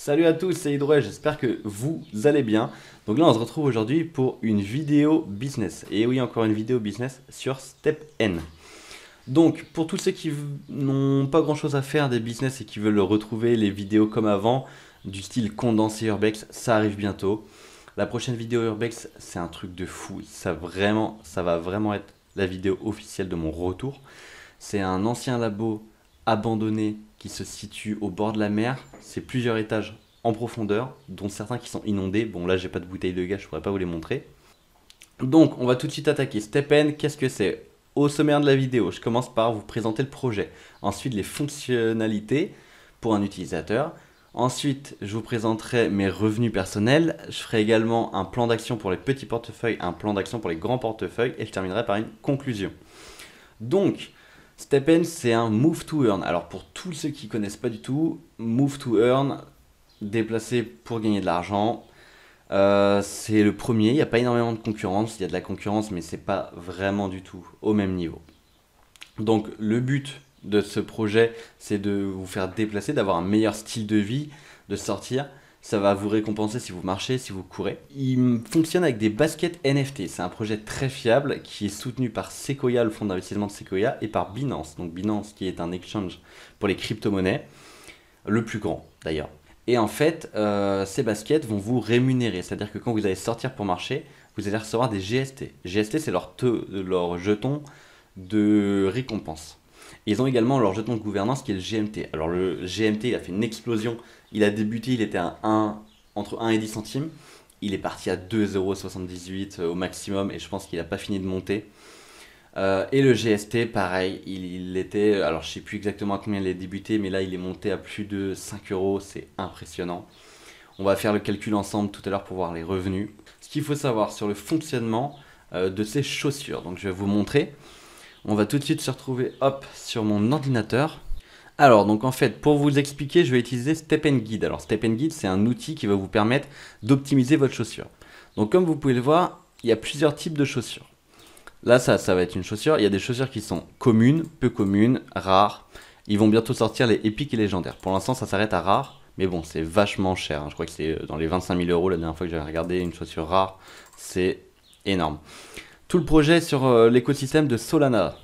Salut à tous, c'est Hydro, j'espère que vous allez bien. Donc là on se retrouve aujourd'hui pour une vidéo business. Et oui, encore une vidéo business sur StepN. Donc pour tous ceux qui n'ont pas grand chose à faire des business et qui veulent retrouver les vidéos comme avant, du style condensé Urbex, ça arrive bientôt. La prochaine vidéo Urbex, c'est un truc de fou. Ça va vraiment être la vidéo officielle de mon retour. C'est un ancien labo abandonné qui se situe au bord de la mer. C'est plusieurs étages en profondeur, dont certains qui sont inondés. Bon, là, j'ai pas de bouteille de gaz, je pourrais pas vous les montrer. Donc, on va tout de suite attaquer. StepN, qu'est-ce que c'est? Au sommaire de la vidéo, je commence par vous présenter le projet. Ensuite, les fonctionnalités pour un utilisateur. Ensuite, je vous présenterai mes revenus personnels. Je ferai également un plan d'action pour les petits portefeuilles, un plan d'action pour les grands portefeuilles. Et je terminerai par une conclusion. Donc, StepN, c'est un Move to Earn. Alors pour tous ceux qui ne connaissent pas du tout, Move to Earn, déplacer pour gagner de l'argent, c'est le premier. Il n'y a pas énormément de concurrence. Il y a de la concurrence, mais c'est pas vraiment du tout au même niveau. Donc le but de ce projet, c'est de vous faire déplacer, d'avoir un meilleur style de vie, de sortir. Ça va vous récompenser si vous marchez, si vous courez. Il fonctionne avec des baskets NFT. C'est un projet très fiable qui est soutenu par Sequoia, le fonds d'investissement de Sequoia, et par Binance. Donc Binance qui est un exchange pour les crypto-monnaies, le plus grand d'ailleurs. Et en fait, ces baskets vont vous rémunérer. C'est-à-dire que quand vous allez sortir pour marcher, vous allez recevoir des GST. GST, c'est leur jeton de récompense. Et ils ont également leur jeton de gouvernance qui est le GMT. Alors le GMT, il a fait une explosion. Il a débuté, il était à entre 1 et 10 centimes. Il est parti à 2,78 € au maximum et je pense qu'il n'a pas fini de monter. Et le GST, pareil, il était, alors je ne sais plus exactement à combien il est débuté, mais là il est monté à plus de 5 €, c'est impressionnant. On va faire le calcul ensemble tout à l'heure pour voir les revenus. Ce qu'il faut savoir sur le fonctionnement de ces chaussures, donc je vais vous montrer. On va tout de suite se retrouver hop, sur mon ordinateur. Alors, donc en fait, pour vous expliquer, je vais utiliser StepN Guide. Alors, StepN Guide, c'est un outil qui va vous permettre d'optimiser votre chaussure. Donc, comme vous pouvez le voir, il y a plusieurs types de chaussures. Là, ça va être une chaussure. Il y a des chaussures qui sont communes, peu communes, rares. Ils vont bientôt sortir les épiques et légendaires. Pour l'instant, ça s'arrête à rares. Mais bon, c'est vachement cher. Je crois que c'est dans les 25 000 € la dernière fois que j'avais regardé une chaussure rare. C'est énorme. Tout le projet est sur l'écosystème de Solana.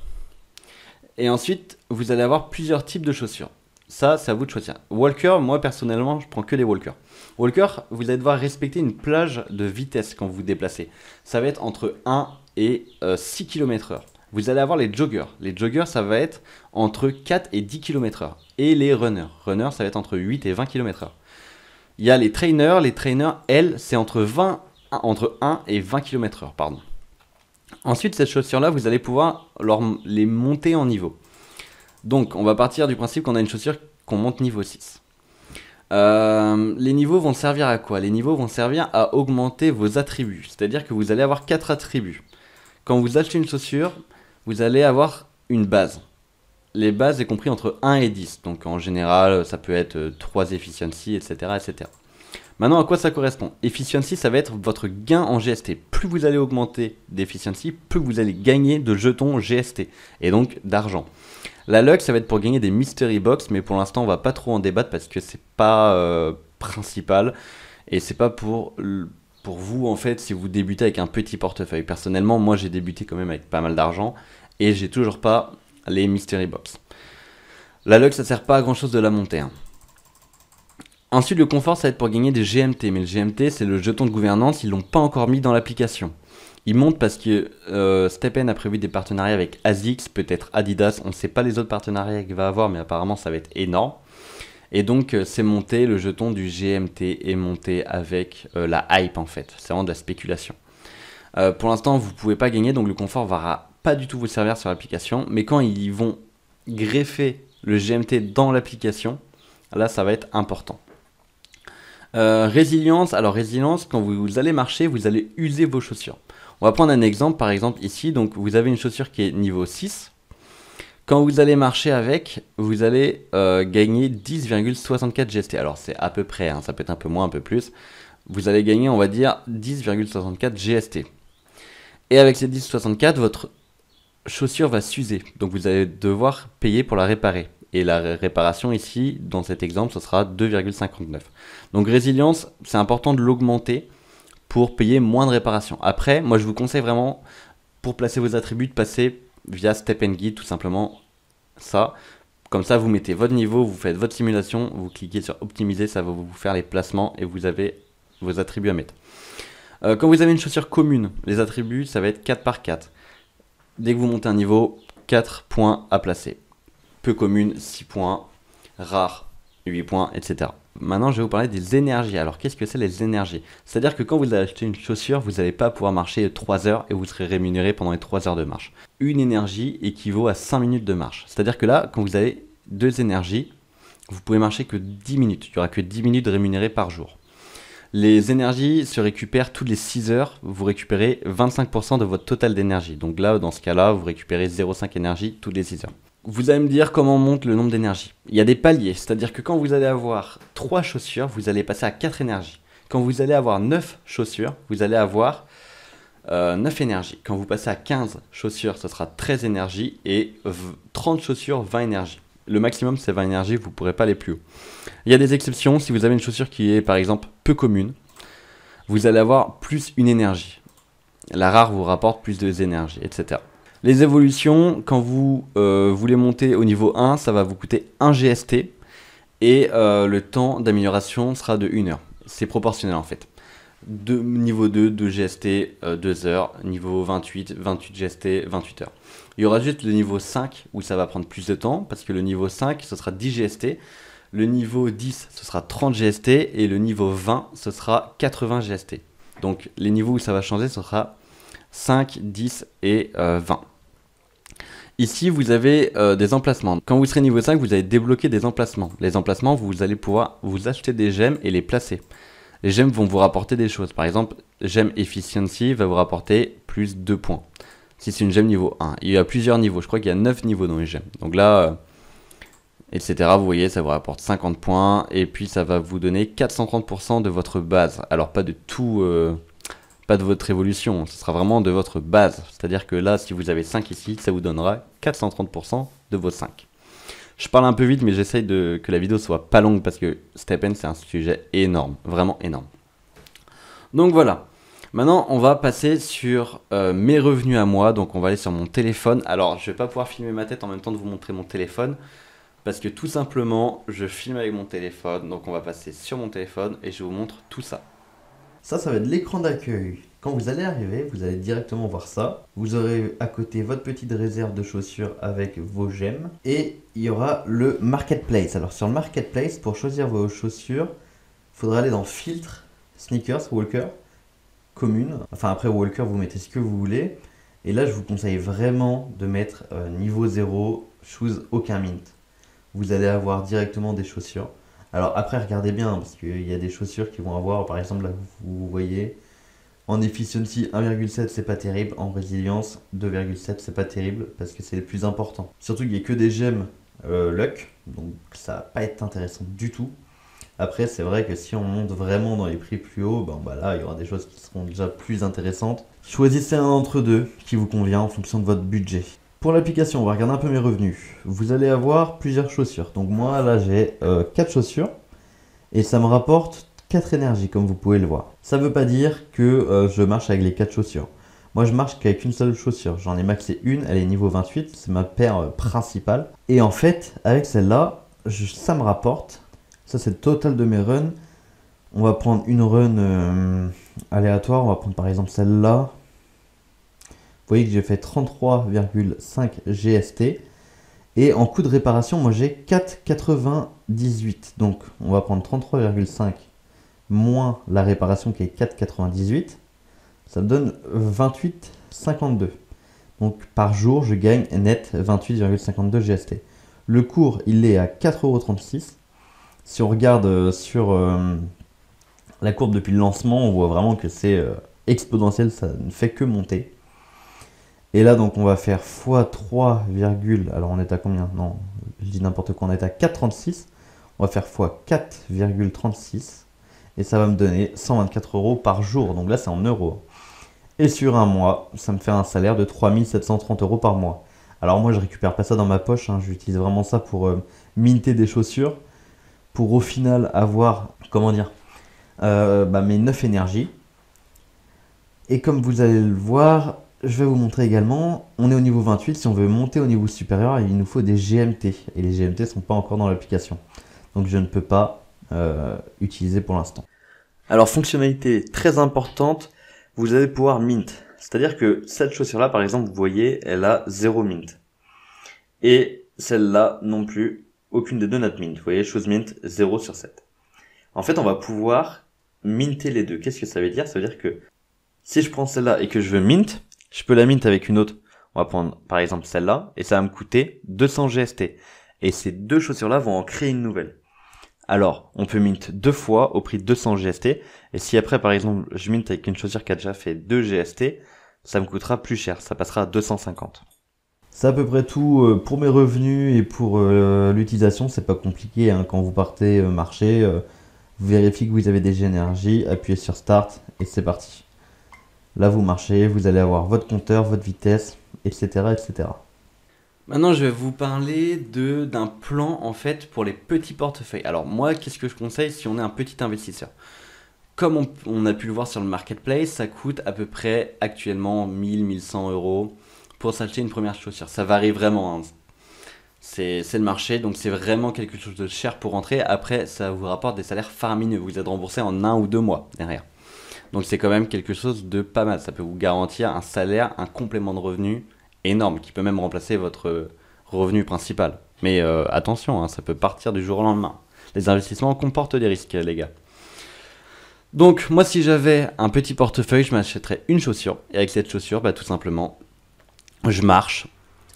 Et ensuite, vous allez avoir plusieurs types de chaussures. Ça, c'est à vous de choisir. Walker, moi personnellement, je prends que les walkers. Walker, vous allez devoir respecter une plage de vitesse quand vous vous déplacez. Ça va être entre 1 et 6 km/h. Vous allez avoir les joggers. Les joggers, ça va être entre 4 et 10 km/h. Et les runners. Runners, ça va être entre 8 et 20 km/h. Il y a les trainers. Les trainers, elles, c'est entre 1 et 20 km/h, pardon. Ensuite, cette chaussure-là, vous allez pouvoir les monter en niveau. Donc, on va partir du principe qu'on a une chaussure qu'on monte niveau 6. Les niveaux vont servir à quoi? Les niveaux vont servir à augmenter vos attributs. C'est-à-dire que vous allez avoir 4 attributs. Quand vous achetez une chaussure, vous allez avoir une base. Les bases est compris entre 1 et 10. Donc, en général, ça peut être 3 efficiency, etc., etc. Maintenant, à quoi ça correspond? Efficiency, ça va être votre gain en GST. Plus vous allez augmenter d'efficiency, plus vous allez gagner de jetons GST et donc d'argent. La luck, ça va être pour gagner des mystery box, mais pour l'instant, on va pas trop en débattre parce que c'est pas principal et c'est pas pour vous en fait si vous débutez avec un petit portefeuille. Personnellement, moi, j'ai débuté quand même avec pas mal d'argent et j'ai toujours pas les mystery box. La luck, ça sert pas à grand chose de la monter. Ensuite, le confort, ça va être pour gagner des GMT. Mais le GMT, c'est le jeton de gouvernance. Ils l'ont pas encore mis dans l'application. Ils montent parce que StepN a prévu des partenariats avec ASICS, peut-être Adidas. On ne sait pas les autres partenariats qu'il va avoir, mais apparemment, ça va être énorme. Et donc, c'est monté, le jeton du GMT est monté avec la hype, en fait. C'est vraiment de la spéculation. Pour l'instant, vous ne pouvez pas gagner, donc le confort ne va pas du tout vous servir sur l'application. Mais quand ils vont greffer le GMT dans l'application, là, ça va être important. Résilience, alors résilience, quand vous allez marcher, vous allez user vos chaussures. On va prendre un exemple, par exemple ici, donc vous avez une chaussure qui est niveau 6. Quand vous allez marcher avec, vous allez gagner 10,64 GST. Alors c'est à peu près, ça peut être un peu moins, un peu plus. Vous allez gagner, on va dire, 10,64 GST. Et avec ces 10,64, votre chaussure va s'user. Donc vous allez devoir payer pour la réparer. Et la réparation ici, dans cet exemple, ce sera 2,59. Donc résilience, c'est important de l'augmenter pour payer moins de réparations. Après, moi je vous conseille vraiment, pour placer vos attributs, de passer via Step & Guide, tout simplement ça. Comme ça, vous mettez votre niveau, vous faites votre simulation, vous cliquez sur optimiser, ça va vous faire les placements et vous avez vos attributs à mettre. Quand vous avez une chaussure commune, les attributs, ça va être 4 par 4. Dès que vous montez un niveau, 4 points à placer. Peu commune, 6 points. Rare, 8 points, etc. Maintenant, je vais vous parler des énergies. Alors, qu'est-ce que c'est les énergies? C'est-à-dire que quand vous allez acheter une chaussure, vous n'allez pas pouvoir marcher 3 heures et vous serez rémunéré pendant les 3 heures de marche. Une énergie équivaut à 5 minutes de marche. C'est-à-dire que là, quand vous avez 2 énergies, vous pouvez marcher que 10 minutes. Il n'y aura que 10 minutes rémunérées par jour. Les énergies se récupèrent toutes les 6 heures. Vous récupérez 25% de votre total d'énergie. Donc là, dans ce cas-là, vous récupérez 0,5 énergie toutes les 6 heures. Vous allez me dire comment on monte le nombre d'énergie. Il y a des paliers, c'est-à-dire que quand vous allez avoir 3 chaussures, vous allez passer à 4 énergies. Quand vous allez avoir 9 chaussures, vous allez avoir 9 énergies. Quand vous passez à 15 chaussures, ce sera 13 énergies et 30 chaussures, 20 énergies. Le maximum, c'est 20 énergies, vous ne pourrez pas aller plus haut. Il y a des exceptions, si vous avez une chaussure qui est par exemple peu commune, vous allez avoir plus une énergie. La rare vous rapporte plus de énergie, etc. Les évolutions, quand vous voulez monter au niveau 1, ça va vous coûter 1 GST et le temps d'amélioration sera de 1 heure. C'est proportionnel en fait. Niveau 2, 2 GST, 2 heures. Niveau 28, 28 GST, 28 heures. Il y aura juste le niveau 5 où ça va prendre plus de temps parce que le niveau 5, ce sera 10 GST. Le niveau 10, ce sera 30 GST et le niveau 20, ce sera 80 GST. Donc les niveaux où ça va changer, ce sera 5, 10 et 20. Ici, vous avez des emplacements. Quand vous serez niveau 5, vous allez débloquer des emplacements. Les emplacements, vous allez pouvoir vous acheter des gemmes et les placer. Les gemmes vont vous rapporter des choses. Par exemple, gemme Efficiency va vous rapporter plus 2 points. Si c'est une gemme niveau 1. Il y a plusieurs niveaux. Je crois qu'il y a 9 niveaux dans les gemmes. Donc là, etc. Vous voyez, ça vous rapporte 50 points. Et puis, ça va vous donner 430% de votre base. Alors, pas de tout... pas de votre évolution, ce sera vraiment de votre base. C'est-à-dire que là, si vous avez 5 ici, ça vous donnera 430% de vos 5. Je parle un peu vite, mais j'essaye que la vidéo soit pas longue parce que Step & c'est un sujet énorme, vraiment énorme. Donc voilà. Maintenant, on va passer sur mes revenus à moi. Donc on va aller sur mon téléphone. Alors, je vais pas pouvoir filmer ma tête en même temps de vous montrer mon téléphone parce que tout simplement, je filme avec mon téléphone. Donc on va passer sur mon téléphone et je vous montre tout ça. Ça va être l'écran d'accueil. Quand vous allez arriver, vous allez directement voir ça. Vous aurez à côté votre petite réserve de chaussures avec vos gemmes. Et il y aura le Marketplace. Alors sur le Marketplace, pour choisir vos chaussures, il faudra aller dans Filtre, Sneakers, Walker, Commune. Enfin après Walker, vous mettez ce que vous voulez. Et là, je vous conseille vraiment de mettre niveau 0, Shoes aucun mint. Vous allez avoir directement des chaussures. Alors après, regardez bien, parce qu'il y a des chaussures qui vont avoir, par exemple, là, vous voyez, en efficiency 1,7 c'est pas terrible, en résilience 2,7 c'est pas terrible, parce que c'est les plus importants. Surtout qu'il n'y a que des gemmes luck, donc ça va pas être intéressant du tout. Après, c'est vrai que si on monte vraiment dans les prix plus hauts, là, il y aura des choses qui seront déjà plus intéressantes. Choisissez un d'entre deux qui vous convient en fonction de votre budget. Pour l'application, on va regarder un peu mes revenus. Vous allez avoir plusieurs chaussures. Donc moi, là, j'ai 4 chaussures. Et ça me rapporte 4 énergies, comme vous pouvez le voir. Ça ne veut pas dire que je marche avec les 4 chaussures. Moi, je marche qu'avec une seule chaussure. J'en ai maxé une, elle est niveau 28. C'est ma paire principale. Et en fait, avec celle-là, ça me rapporte. Ça, c'est le total de mes runs. On va prendre une run aléatoire. On va prendre par exemple celle-là. Vous voyez que j'ai fait 33,5 GST. Et en coût de réparation, moi j'ai 4,98. Donc on va prendre 33,5 moins la réparation qui est 4,98. Ça me donne 28,52. Donc par jour, je gagne net 28,52 GST. Le cours, il est à 4,36 €. Si on regarde sur la courbe depuis le lancement, on voit vraiment que c'est exponentiel, ça ne fait que monter. Et là, donc, on va faire x3, alors on est à combien? Non, je dis n'importe quoi, on est à 4,36. On va faire x4,36. Et ça va me donner 124 € par jour. Donc là, c'est en euros. Et sur un mois, ça me fait un salaire de 3 730 € par mois. Alors moi, je récupère pas ça dans ma poche. J'utilise vraiment ça pour minter des chaussures pour au final avoir, comment dire, mes 9 énergies. Et comme vous allez le voir, je vais vous montrer également, on est au niveau 28, si on veut monter au niveau supérieur, il nous faut des GMT. Et les GMT ne sont pas encore dans l'application. Donc je ne peux pas utiliser pour l'instant. Alors fonctionnalité très importante, vous allez pouvoir mint. C'est-à-dire que cette chaussure-là, par exemple, vous voyez, elle a 0 mint. Et celle-là non plus, aucune des deux n'a de mint. Vous voyez, chose mint 0 sur 7. En fait, on va pouvoir minter les deux. Qu'est-ce que ça veut dire? Ça veut dire que si je prends celle-là et que je veux mint, je peux la mint avec une autre. On va prendre par exemple celle-là et ça va me coûter 200 GST. Et ces deux chaussures-là vont en créer une nouvelle. Alors, on peut mint 2 fois au prix de 200 GST. Et si après, par exemple, je mint avec une chaussure qui a déjà fait 2 GST, ça me coûtera plus cher. Ça passera à 250. C'est à peu près tout pour mes revenus et pour l'utilisation. C'est pas compliqué, hein. Quand vous partez marcher, vous vérifiez que vous avez des énergies, appuyez sur Start et c'est parti. Là, vous marchez, vous allez avoir votre compteur, votre vitesse, etc. etc. Maintenant, je vais vous parler d'un plan en fait pour les petits portefeuilles. Alors moi, qu'est-ce que je conseille si on est un petit investisseur? Comme on a pu le voir sur le marketplace, ça coûte à peu près actuellement 1000-1100 euros pour s'acheter une première chaussure. Ça varie vraiment, hein. C'est le marché, donc c'est vraiment quelque chose de cher pour rentrer. Après, ça vous rapporte des salaires faramineux. Vous êtes remboursé en 1 ou 2 mois derrière. Donc c'est quand même quelque chose de pas mal. Ça peut vous garantir un salaire, un complément de revenu énorme qui peut même remplacer votre revenu principal. Mais attention, hein, ça peut partir du jour au lendemain. Les investissements comportent des risques, les gars. Donc moi, si j'avais un petit portefeuille, je m'achèterais une chaussure. Et avec cette chaussure, bah, tout simplement, je marche,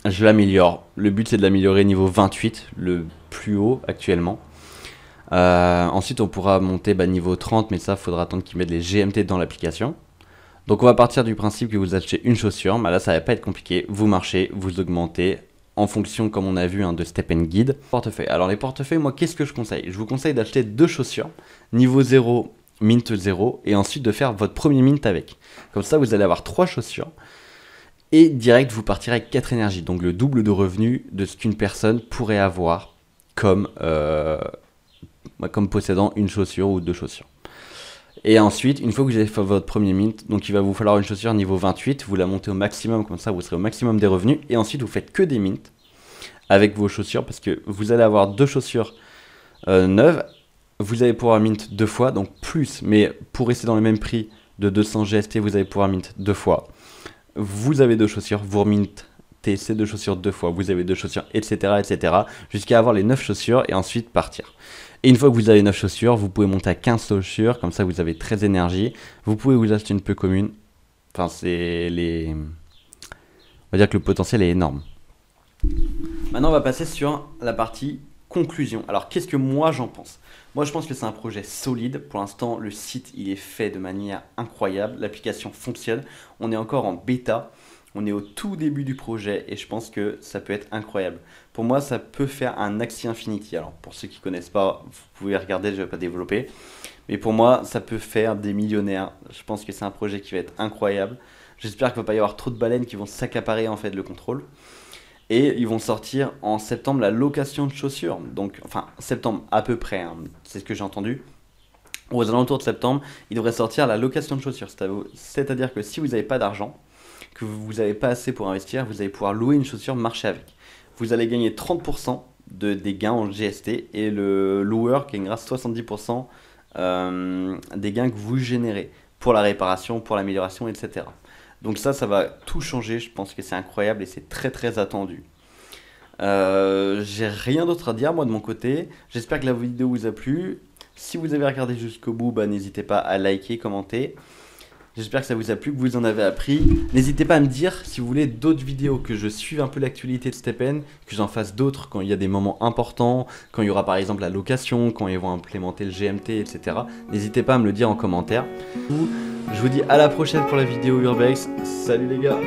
je l'améliore. Le but, c'est de l'améliorer niveau 28, le plus haut actuellement. Ensuite, on pourra monter niveau 30, mais ça, il faudra attendre qu'ils mettent les GMT dans l'application. Donc on va partir du principe que vous achetez une chaussure, là ça va pas être compliqué, vous marchez, vous augmentez en fonction, comme on a vu, de Step & Guide. Portefeuille. Alors les portefeuilles, moi qu'est-ce que je conseille? Je vous conseille d'acheter 2 chaussures, niveau 0, mint 0, et ensuite de faire votre premier mint avec. Comme ça vous allez avoir 3 chaussures, et direct vous partirez avec 4 énergies, donc le double de revenus de ce qu'une personne pourrait avoir comme possédant une chaussure ou 2 chaussures. Et ensuite, une fois que vous avez fait votre premier mint, donc il va vous falloir une chaussure niveau 28, vous la montez au maximum, comme ça vous serez au maximum des revenus, et ensuite vous faites que des mints avec vos chaussures, parce que vous allez avoir 2 chaussures neuves, vous allez pouvoir mint 2 fois, donc plus, mais pour rester dans le même prix de 200 GST, vous allez pouvoir mint 2 fois. Vous avez 2 chaussures, vous remintez ces 2 chaussures 2 fois, vous avez 2 chaussures, etc., etc., jusqu'à avoir les 9 chaussures, et ensuite partir. Et une fois que vous avez 9 chaussures, vous pouvez monter à 15 chaussures, comme ça vous avez 13 énergies. Vous pouvez vous acheter une peu commune. Enfin, on va dire que le potentiel est énorme. Maintenant, on va passer sur la partie conclusion. Alors, qu'est-ce que moi j'en pense? Moi, je pense que c'est un projet solide. Pour l'instant, le site, il est fait de manière incroyable. L'application fonctionne. On est encore en bêta. On est au tout début du projet et je pense que ça peut être incroyable. Pour moi, ça peut faire un Axie Infinity. Alors, pour ceux qui ne connaissent pas, vous pouvez regarder, je ne vais pas développer. Mais pour moi, ça peut faire des millionnaires. Je pense que c'est un projet qui va être incroyable. J'espère qu'il ne va pas y avoir trop de baleines qui vont s'accaparer en fait le contrôle. Et ils vont sortir en septembre la location de chaussures. Donc, enfin, septembre à peu près, hein, c'est ce que j'ai entendu. Aux alentours de septembre, il devrait sortir la location de chaussures. C'est-à-dire que si vous n'avez pas d'argent, que vous n'avez pas assez pour investir, vous allez pouvoir louer une chaussure, marcher avec. Vous allez gagner 30% des gains en GST et le loueur gagnera 70% des gains que vous générez pour la réparation, pour l'amélioration, etc. Donc ça va tout changer. Je pense que c'est incroyable et c'est très très attendu. J'ai rien d'autre à dire moi de mon côté. J'espère que la vidéo vous a plu. Si vous avez regardé jusqu'au bout, n'hésitez pas à liker, commenter. J'espère que ça vous a plu, que vous en avez appris. N'hésitez pas à me dire si vous voulez d'autres vidéos, que je suive un peu l'actualité de Step & que j'en fasse d'autres quand il y a des moments importants, quand il y aura par exemple la location, quand ils vont implémenter le GMT, etc. N'hésitez pas à me le dire en commentaire. Je vous dis à la prochaine pour la vidéo Urbex. Salut les gars!